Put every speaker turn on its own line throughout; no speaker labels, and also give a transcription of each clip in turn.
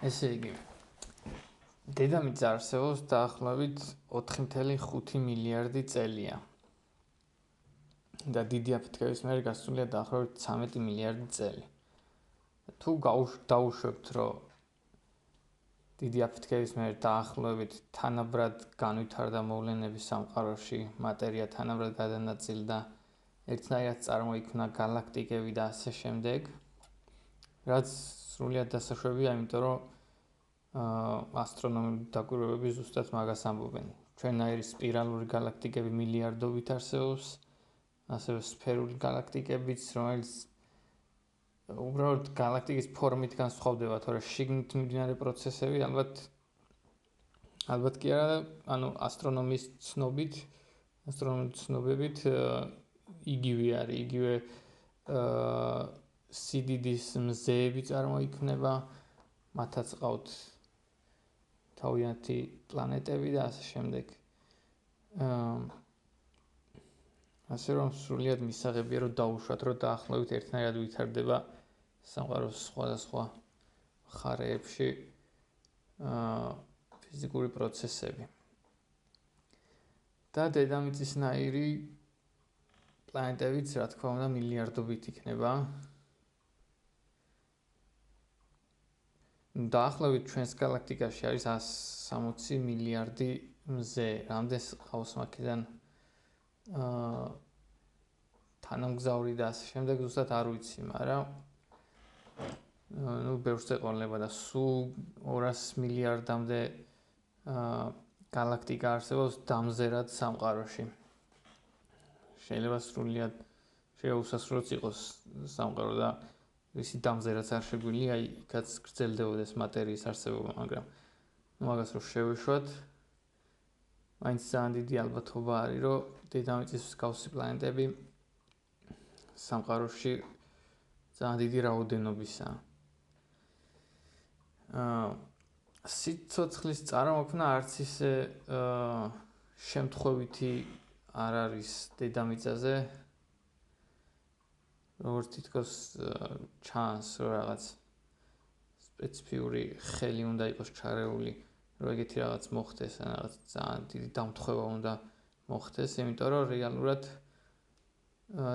ესე იგი, დედამიწა არსებობს დაახლოებით 4,5 მილიარდი წელია. და დიდი აფეთქების მერე გასულია დაახლოებით 13 მილიარდი წელი. თუ დაუშვებთ, რომ დიდი აფეთქების მერე დაახლოებით თანაბრად განვითარდა მოვლენები სამყაროში, მატერია თანაბრად გადანაწილდა, ერთნაირად წარმოიქმნა გალაქტიკები და ასე შემდეგ, რაც სრულიად დასაშვებია, იმიტომ რომ ასტრონომიული დაკვირვებები ზუსტად მაგას ამბობენ. ჩვენაირი სპირალური გალაქტიკები მილიარდობით არსებობს, ასევე სფერული გალაქტიკებიც, რომელიც უბრალოდ გალაქტიკის ფორმით განსხვავდება, თორე შიგნით მიმდინარე პროცესები ალბათ კი არა, ანუ ასტრონომიის ცნობებით იგივე არის, იგივე სიდიდის მზეები წარმოიქმნება, მათაც ყავთ თავიანთი პლანეტები და ასე შემდეგ. ასე რომ სრულიად მისაღებია, რომ დაუშვათ, რომ დაახლოებით ერთნაირად ვითარდება სამყაროს სხვადასხვა მხარეებში ფიზიკური პროცესები. და დედამიწისნაირი პლანეტებიც, რა თქმა უნდა, მილიარდობით იქნება. დაახლოებით ჩვენს გალაქტიკაში არის 160 მილიარდი მზე. რამდენს ყავს მაქედან თანამგზავრი და ასე შემდეგ ზუსტად არ ვიცი, მაგრამ ბევრს ეყოლება და სულ 200 მილიარდამდე გალაქტიკა არსებობს დამზერად სამყაროში. შეიძლება სრულიად შეუსასრულოც იყოს სამყარო და ისი დამზერაც არ შეგვიძლია, იქაც გრძელდებოდეს მატერიის არსებობა, მაგრამ მაგას რო შევეშვათ, მაინც ძალიან დიდი ალბათობა არის, რომ დედამიწის მსგავსი პლანეტები სამყაროში ძალიან დიდი რაოდენობისაა. სიცოცხლის წარმოქმნა არც ისე შემთხვევითი არ არის დედამიწაზე, როგორც თითქოს ჩანს, რომ რაღაც სპეციფიური ხელი უნდა იყოს ჩარეული, რომ ეგეთი რაღაც მოხდეს, რაღაც ძალიან დიდი დამთხევა უნდა მოხდეს, იმიტომ რომ რეალურად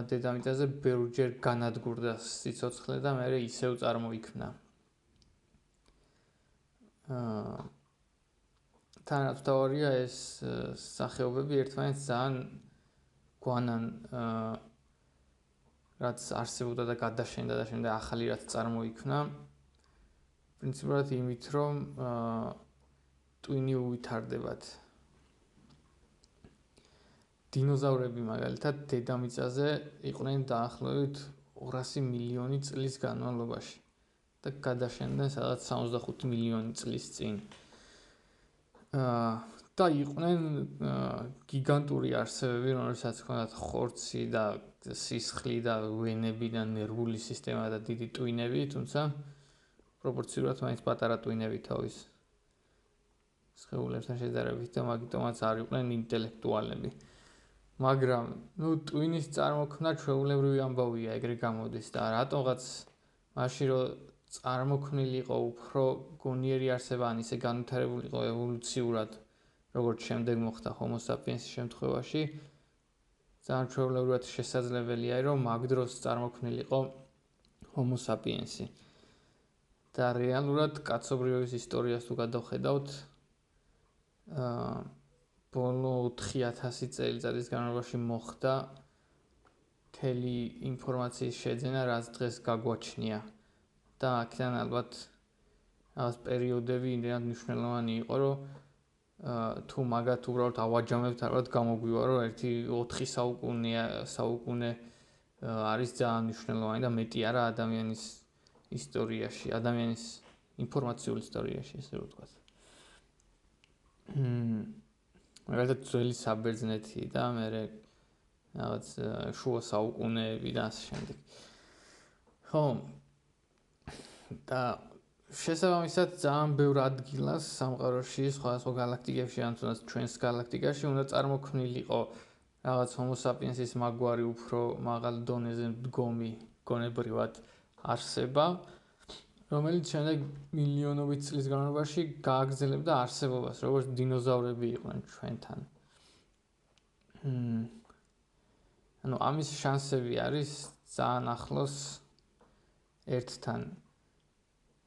დედამიწაზე ბევრჯერ განადგურდა სიცოცხლე და მერე ისევ წარმოიქმნა. თანათვარია ეს სახეობები ერთმანეთს ძალიან გვანან, რაც არსებობდა და გადაშენდა და შემდეგ ახალი რაც წარმოიქმნა. პრინციპულად იმით, რომ ტვინი უვითარდებათ. დინოზავრები მაგალითად დედამიწაზე იყვნენ დაახლოებით 200 მილიონი წლის განმავლობაში და გადაშენდნენ სადაც 65 მილიონი წლის წინ. და იყვნენ გიგანტური არსებები, რომელსაც ჰქონდათ ხორცი და სისხლი და ვენები და ნერვული სისტემა და დიდი ტვინები, თუმცა პროპორციულად მაინც პატარა ტვინები თავის სხეულებთან შედარებით და მაგიტომაც არ იყვნენ ინტელექტუალები. მაგრამ, ტვინის წარმოქმნა ჩვეულებრივი ამბავია, ეგრე გამოდის და რატომღაც მაშინ რომ წარმოქმნილი იყო უფრო გონიერი არსება, ან ისე განვითარებული იყო ევოლუციურად, როგორც შემდეგ მოხდა ჰომო საპიენსის შემთხვევაში, ძალიან ჩვეულებრივად შესაძლებელია, რომ მაგ დროს წარმოქმნილი იყო ჰომო საპიენსი. და რეალურად კაცობრიობის ისტორიას თუ გადავხედავთ, ბოლო 4000 წელიწადის განმავლობაში მოხდა მთელი ინფორმაციის შეძენა, რაც დღეს გაგვაჩნია. და აქედან ალბათ რაღაც პერიოდები იმდენად მნიშვნელოვანი იყო, რომ თუ მაგათ უბრალოდ ავაჯამებთ, ალბათ გამოგვივა, რომ ერთი 4 საუკუნე არის ძალიან მნიშვნელოვანი და მეტი არა ადამიანის ისტორიაში, ადამიანის ინფორმაციული ისტორიაში, ესე რომ ვთქვათ. მაგალითად ძველი საბერძნეთი და მერე რაღაც შუა საუკუნეები და ასე შემდეგ. ხო, და შესაბამისად ძალიან ბევრ ადგილას სამყაროში, სხვადასხვა გალაქტიკებში, ან თუნდაც ჩვენს გალაქტიკაში უნდა წარმოქმნილიყო რაღაც ჰომო საპიენსის მაგვარი უფრო მაღალ დონეზე მდგომი გონებრივად არსება, რომელიც შემდეგ მილიონობით წლის განმავლობაში გააგრძელებდა არსებობას, როგორც დინოზავრები იყვნენ ჩვენთან. ანუ ამის შანსები არის ძალიან ახლოს ერთთან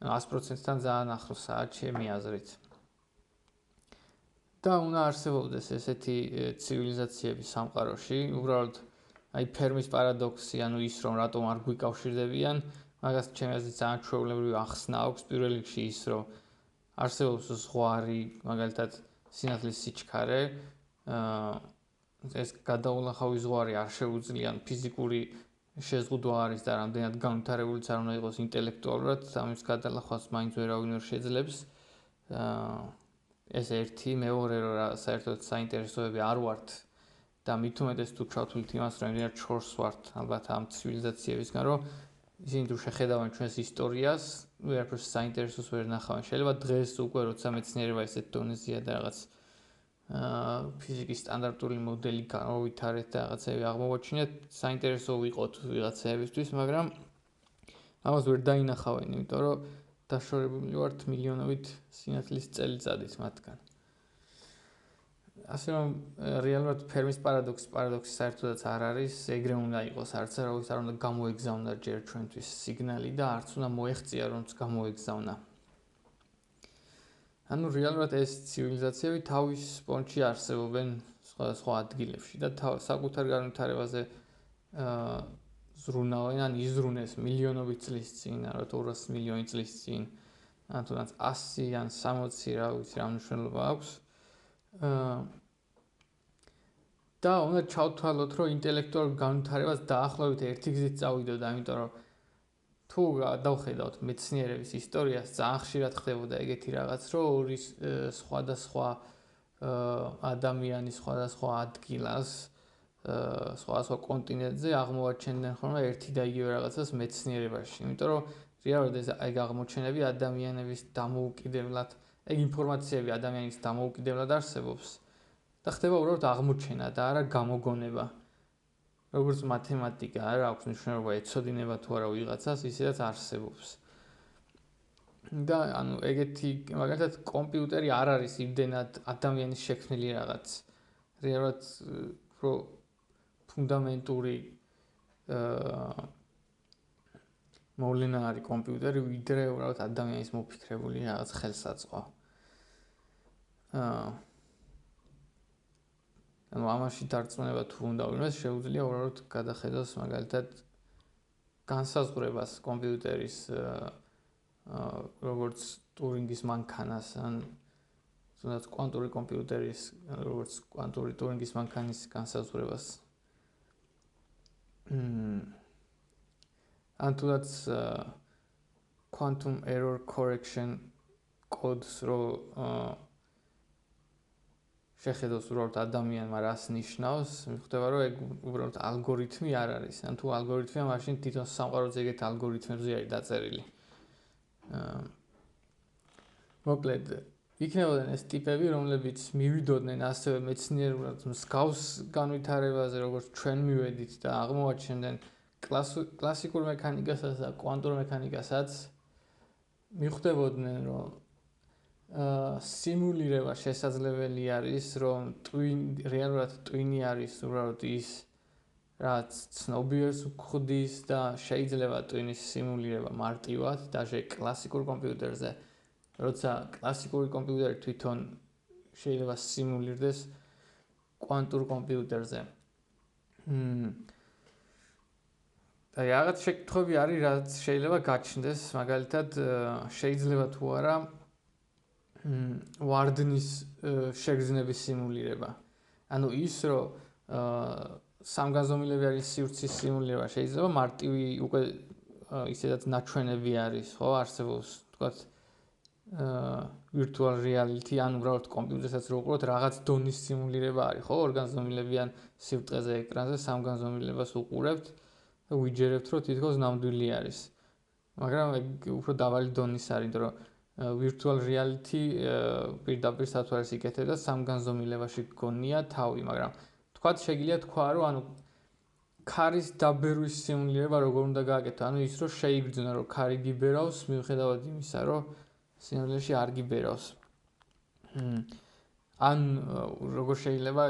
100%-თან ძალიან ახლოსაა ჩემი აზრით. და უნდა არსებობდეს ესეთი ცივილიზაციები სამყაროში, უბრალოდ აი ფერმის პარადოქსი, ანუ ის რომ რატომ არ გვიკავშირდებიან, მაგას ჩემი აზრით ძალიან ჩვეულებრივი ახსნა აქვს. პირველ რიგში ის რომ არსებობს ზღვარი, მაგალითად სინათლის სიჩქარე, ეს გადაულახავი ზღვარი არ შეუძლია ფიზიკური შეზღუდვა არის და რამდენად განვითარებულიც არ უნდა იყოს ინტელექტუალურად, ამის გადალახვას მაინც ვერავინ ვერ შეძლებს. ეს ერთი, მეორე რომ საერთოდ საინტერესოები არ ვართ და მით უმეტეს თუ ჩავთვლით იმას, რომ იმდენად ჩორს ვართ ალბათ ამ ცივილიზაციებისგან, რომ ისინი თუ შეხედავენ ჩვენს ისტორიას, ვერაფერს საინტერესოს ვერ ნახავენ. შეიძლება დღეს უკვე როცა მეცნიერება ესეთ დონეზეა და რაღაც ფიზიკის სტანდარტული მოდელი განვითარეთ და რაღაცები აღმოვაჩინეთ, საინტერესო ვიყოთ ვიღაცებისთვის, მაგრამ ამას ვერ დაინახავენ, იმიტომ რომ დაშორებული ვართ მილიონობით სინათლის წელიწადით მათგან. ასე რომ რეალურად ფერმის პარადოქსი საერთოდაც არ არის, ეგრე უნდა იყოს, არც არავის არ უნდა გამოეგზავნა ჯერ ჩვენთვის სიგნალი და არც უნდა მოეღწია რომც გამოეგზავნა. ანუ რეალურად ეს ცივილიზაციები თავის სპონჯში არსებობენ სხვა ადგილებში და საკუთარ განვითარებაზე ზრუნავენ, ან იზრუნეს მილიონობით წლის წინ, არა 200 მილიონი წლის წინ, ან თუნდაც 100 ან 60, რა ვიცი რა მნიშვნელობა აქვს. და უნდა ჩავთვალოთ, რომ ინტელექტუალურ განვითარებას დაახლოებით ერთი გზით წავიდოდა, იმიტომ რომ თუ დავხედავთ მეცნიერების ისტორიას, ძალიან ხშირად ხდებოდა ეგეთი რაღაც, რომ ორი სხვადასხვა ადამიანი სხვადასხვა ადგილას, სხვადასხვა კონტინენტზე აღმოაჩენდნენ ხოლმე ერთი და იგივე რაღაცას მეცნიერებაში. იმიტომ რომ რეალურად ეგ აღმოჩენები ადამიანების დამოუკიდებლად, ეგ ინფორმაციები ადამიანის დამოუკიდებლად არსებობს და ხდება უბრალოდ აღმოჩენა და არა გამოგონება. როგორც მათემატიკა არა აქვს მნიშვნელობა ეცოდინება თუ არა ვიღაცას, ისედაც არსებობს. და ანუ ეგეთი მაგალითად კომპიუტერი არ არის იმდენად ადამიანის შექმნილი რაღაც. რეალურად უფრო ფუნდამენტური მოვლენა არის კომპიუტერი, ვიდრე უბრალოდ ადამიანის მოფიქრებული რაღაც ხელსაწყო. ანუ ამაში დარწმუნება თუ უნდა ვინმეს, შეუძლია უბრალოდ გადახედოს მაგალითად განსაზღვრებას კომპიუტერის როგორც ტურინგის მანქანას, ან თუნდაც კვანტური კომპიუტერის როგორც კვანტური ტურინგის მანქანის განსაზღვრებას. ან თუნდაც quantum error correction codes რო შეხედოს უბრალოდ ადამიანმა რას ნიშნავს, მიხვდება რომ ეგ უბრალოდ ალგორითმი არ არის. ან თუ ალგორითმია, მაშინ თვითონ სამყაროც ეგეთ ალგორითმებზე არის დაწერილი. მოკლედ, იქნებოდნენ ეს ტიპები, რომლებიც მივიდოდნენ ასევე მეცნიერულად მსგავს განვითარებაზე, როგორც ჩვენ მივედით და აღმოაჩენდნენ კლასიკურ მექანიკასაც და კვანტურ მექანიკასაც, მიხვდებოდნენ რომ სიმულირება შესაძლებელი არის, რომ რეალურად ტვინი არის უბრალოდ ის, რაც ცნობიერს გვხვდის და შეიძლება ტვინის სიმულირება მარტივად, даже კლასიკურ კომპიუტერზე, როცა კლასიკური კომპიუტერი თვითონ შეიძლება სიმულირდეს კვანტურ კომპიუტერზე. და რაღაც შეკითხვები არის, რაც შეიძლება გაჩნდეს, მაგალითად, შეიძლება თუ არა ვარდნის შეგრძნების სიმულირება. ანუ ის, რომ სამგანზომილებიანი სივრცის სიმულირება შეიძლება მარტივი უკვე ისედაც ნაჩვენები არის, ხო, არსებობს, თქვათ, virtual reality, ან უბრალოდ კომპიუტერსაც რო უყუროთ, რაღაც დონის სიმულირება არის, ხო, ორგანზომილებიან სივრცეზე ეკრანზე სამგანზომილებას უყურებთ და ვიჯერებთ, რომ თითქოს ნამდვილი არის. მაგრამ ეგ უფრო დაბალი დონის არის, იმიტომ რომ virtual reality პირდაპირ სათვალეს იკეთებს და სამგანზომილებაში გონია თავი, მაგრამ თქვათ შეგიძლია თქვა, რომ ანუ ქარის დაბერვის სიმულირება როგორ უნდა გააკეთო? ანუ ის რომ შეიგრძნო რომ ქარი გიბერავს მიუხედავად იმისა რომ სიმულირებაში არ გიბერავს. ან როგორ შეიძლება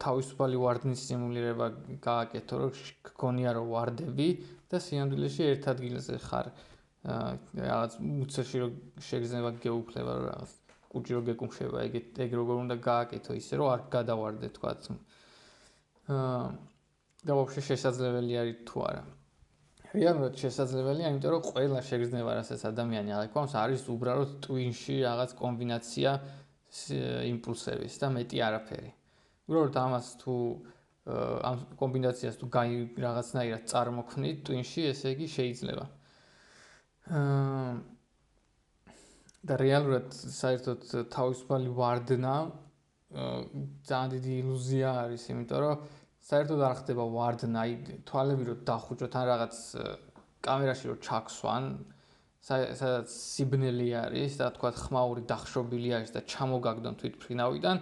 თავისუფალი ვარდნის სიმულირება გააკეთო რომ გქონია რომ ვარდები და სინამდვილეში ერთ ადგილზე ხარ რაღაც მუცელში რომ შეგრძნება გეუფლება რომ რაღაც კუჭი რო გეკუმშება ეგ როგორ უნდა გააკეთო ისე რომ არ გადავარდე თქვა და ვაფშე შესაძლებელი არის თუ არა. რეალურად შესაძლებელია, იმიტომ რომ ყველა შეგრძნება რასაც ადამიანი აღიქვამს არის უბრალოდ ტვინში რაღაც კომბინაცია იმპულსების და მეტი არაფერი. უბრალოდ ამას თუ ამ კომბინაციას თუ რაღაცნაირად წარმოქმნით ტვინში, ესე იგი შეიძლება. და რეალურად საერთოდ თავისუფალი ვარდნა ძალიან დიდი ილუზია არის, იმიტომ რომ საერთოდ არ ხდება ვარდნა, აი თვალები რო დახუჭოთ ან რაღაც კამერაში რო ჩაქსვან, სადაც სიბნელი არის და თქვა ხმაური დახშობილი არის და ჩამოგაგდონ თვითმფრინავიდან,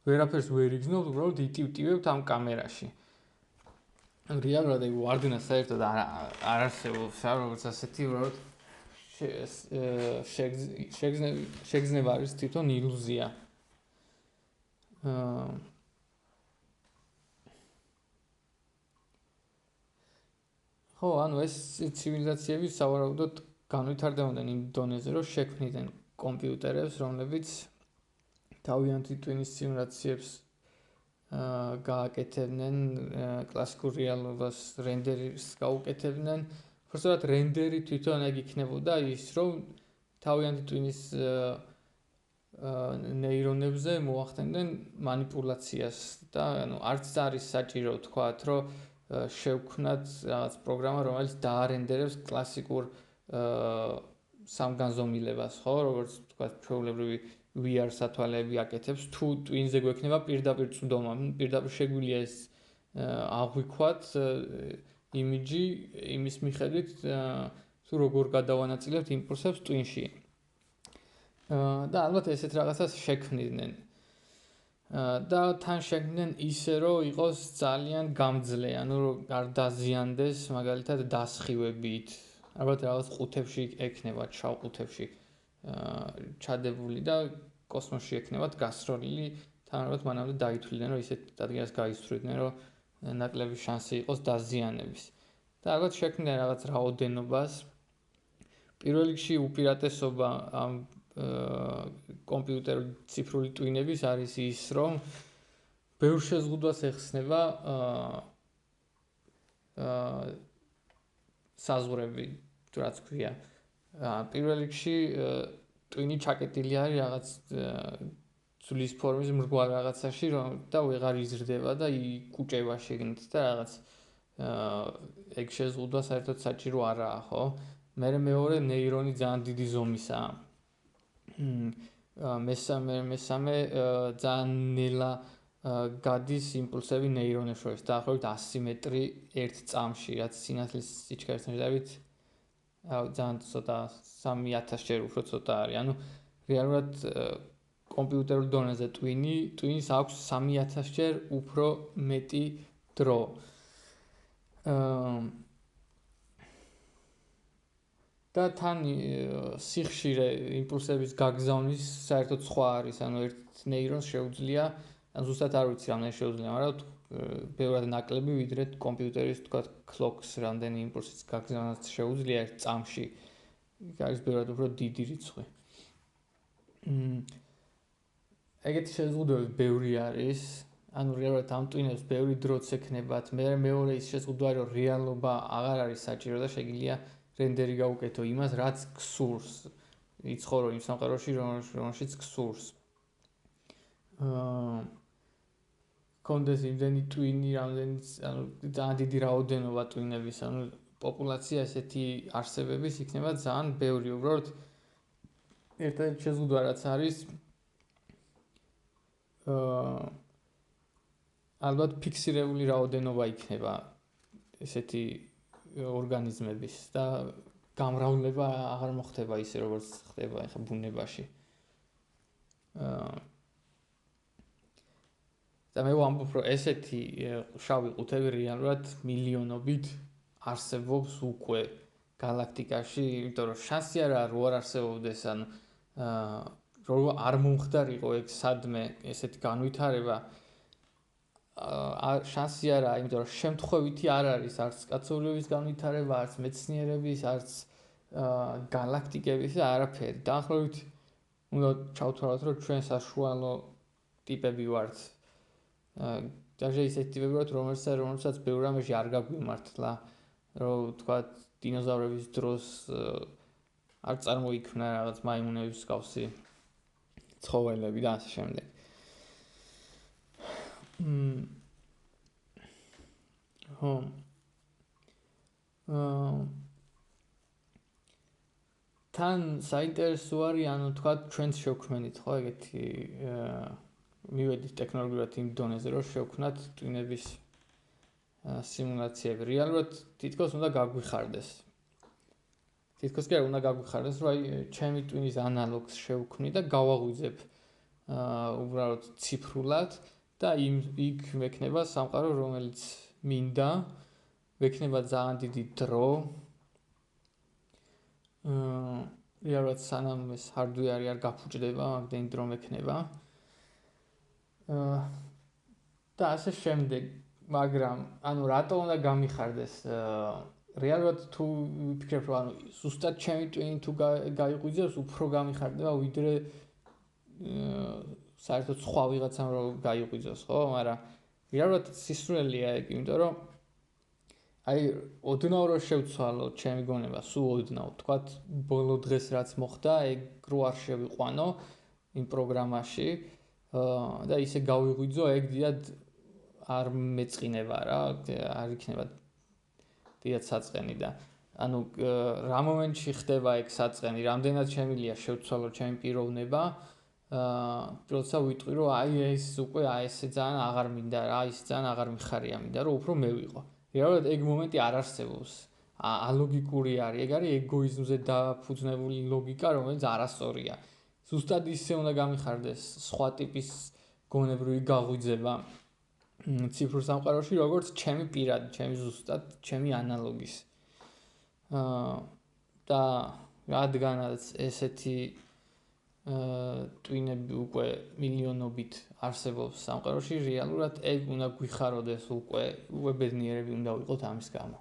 ვერაფერს ვერ იგრძნობთ, უბრალოდ იტივტივებთ ამ კამერაში. რეალურად აი ვარდნა საერთოდ არ არსებობს, როგორც ასეთი უბრალოდ შეგრძნება არის თვითონ ილუზია. ხო, ანუ ეს ცივილიზაციები სავარაუდოდ განვითარდებოდნენ იმ დონეზე, რომ შექმნიდნენ კომპიუტერებს, რომლებიც თავიანთი ტვინის სიმულაციებს გააკეთებდნენ, კლასიკურ რეალობას რენდერს გაუკეთებდნენ. უბრალოდ რენდერი თვითონ ეგ იქნებოდა ის, რომ თავიანთი ტვინის ნეირონებზე მოახდენდნენ მანიპულაციას და ანუ არც არის საჭირო თქვათ, რომ შევქმნათ რაღაც პროგრამა, რომელიც დაარენდერებს კლასიკურ სამგანზომილებას, ხო, როგორც თქვათ, ჩვეულებრივი VR სათვალეები აკეთებს, თუ ტვინზე გვექნება პირდაპირ წვდომა, პირდაპირ შეგვიძლია ეს აღვიქვათ იმიჯი იმის მიხედვით, თუ როგორ გადავანაწილებთ იმპულსებს ტვინში. და ალბათ ესეთ რაღაცას შექმნიდნენ. და თან შექმნდნენ ისე, რომ იყოს ძალიან გამძლე, ანუ რომ არ დაზიანდეს, მაგალითად დასხივებით. ალბათ რაღაც ყუთებში ექნება, ჩავ ყუთებში ჩადებული და კოსმოსში ექნებათ გასროლილი, თან ალბათ მანამდე დაითვლიდნენ, რომ ისეთ ადგილას გაისვრიდნენ, რომ ნაკლები შანსი იყოს დაზიანების. და ალბათ შექმნდნენ რაღაც რაოდენობას. პირველ რიგში უპირატესობა ამ კომპიუტერული ციფრული ტვინების არის ის, რომ ბევრ შეზღუდვას ეხსნება საზღვრები, თუ რაც ქვია. პირველ რიგში ტვინი ჩაკეტილი არის რაღაც ძვლის ფორმის მრგვალ რაღაცაში, და ვეღარ იზრდება და იკუჭება შიგნით და რაღაც ეგ შეზღუდვა საერთოდ საჭირო არაა, ხო? მეორე ნეირონი ძალიან დიდი ზომისაა. მესამე ძალიან ნელა გადის იმპულსები ნეირონებს შორის, დაახლოებით 100 მეტრი ერთ წამში, რაც სინათლის სიჩქარის მიხედვით ძალიან ცოტა 3000 ჯერ უფრო ცოტა არის. ანუ რეალურად კომპიუტერულ დონეზე ტვინს აქვს 3000 ჯერ უფრო მეტი დრო. და თან სიხშირე იმპულსების გაგზავნის საერთოდ სხვა არის, ანუ ერთ ნეირონს შეუძლია, ან ზუსტად არ ვიცი რამდენი შეუძლია, მაგრამ ბევრად ნაკლები ვიდრე კომპიუტერის თქვა clocks რამდენი იმპულსის გაგზავნას შეუძლია ერთ წამში. იქ არის ბევრად უფრო დიდი რიცხვი. ეგეთი შეზღუდვები ბევრი არის, ანუ რეალურად ამ ტვინებს ბევრი დროც ექნებათ. მეორე ის შეზღუდვა რომ რეალობა აღარ არის საჭირო და შეგიძლია რენდერი გაუკეთო იმას, რაც გსურს. იცხოვრო იმ სამყაროში, რომელშიც გსურს. კონდეს იმდენი ტვინი, რამდენიც, ანუ ძალიან დიდი რაოდენობა ტვინების, ანუ პოპულაცია ესეთი არსებების იქნება ძალიან ბევრი, უბრალოდ ერთ-ერთი შეზღუდვა რაც არის ალბათ ფიქსირებული რაოდენობა იქნება ესეთი ორგანიზმების და გამრავლება აღარ მოხდება ისე როგორც ხდება ახლა ბუნებაში. და მე ვამბობ, რომ ესეთი შავი ყუთები რეალურად მილიონობით არსებობს უკვე galaktikაში, იმიტომ რომ შანსი არა რო არ არსებობდეს, ან რო არ მომხდარიყო ეგ სადმე ესეთი განვითარება, შანსი არა, იმიტომ რომ შემთხვევითი არ არის არც კაცობრიობის განვითარება, არც მეცნიერების, არც galaktikების და არაფერი. დაახლოებით უნდა ჩავთვალოთ, რომ ჩვენ საშუალო ტიპები ვართ. даже ისეთი ტიპები ვართ, რომელსაც ბევრ რამეში არ გაგვიმართლა, რომ თქვა დინოზავრების დროს არ წარმოიქმნა რაღაც მაიმუნების მსგავსი ცხოველები და ასე შემდეგ. თან საინტერესო არის, ანუ თქვა ჩვენც შევქმნით ხო ეგეთი მივედით ტექნოლოგიურად იმ დონეზე, რომ შევქმნათ ტვინების სიმულაციები. რეალურად თითქოს უნდა გაგვიხარდეს. თითქოს კი არ უნდა გაგვიხარდეს, რომ აი ჩემი ტვინის ანალოგს შევქმნი და გავაღვიძებ უბრალოდ ციფრულად და იქ მექნება სამყარო, რომელიც მინდა, მექნება ძალიან დიდი დრო. რეალურად სანამ ეს hardware არ გაფუჭდება, მაგდენი დრო მექნება. და ასე შემდეგ, მაგრამ ანუ რატო უნდა გამიხარდეს? რეალურად თუ ვიფიქრებ, რომ ანუ ზუსტად ჩემი ტვინი თუ გაიღვიძებს, უფრო გამიხარდება ვიდრე საერთოდ სხვა ვიღაცამ რომ გაიღვიძოს, ხო? მაგრამ რეალურად სისწრაფეა ეგ, იმიტომ რომ აი ოდნავ რო შევცვალო ჩემი გონება, სულ ოდნავ, თქვათ ბოლო დღეს რაც მოხდა, ეგ რო არ შევიყვანო იმ პროგრამაში და ისე გავიღვიძო, ეგ დიდად არ მეწყინება რა, არ იქნება დიდად საწყენი და ანუ რა მომენტში ხდება ეგ საწყენი, რამდენად შემიძლია შევცვალო ჩემი პიროვნება, როცა ვიტყვი რომ აი ეს უკვე ესე ძალიან აღარ მინდა რა, ის ძალიან აღარ მიხარია, მინდა რომ უფრო მე ვიყო. რეალურად ეგ მომენტი არ არსებობს. ალოგიკური არის, ეგ არის ეგოიზმზე დაფუძნებული ლოგიკა, რომელიც არასწორია. ზუსტად ისე უნდა გამიხარდეს სხვა ტიპის გონებრივი გაღვიძება ციფრულ სამყაროში, როგორც ჩემი პირადი, ჩემი ზუსტად, ჩემი ანალოგის. და რადგანაც ესეთი ტვინები უკვე მილიონობით არსებობს სამყაროში, რეალურად ეგ უნდა გვიხაროდეს უკვე ბედნიერები უნდა ვიყოთ ამის გამო.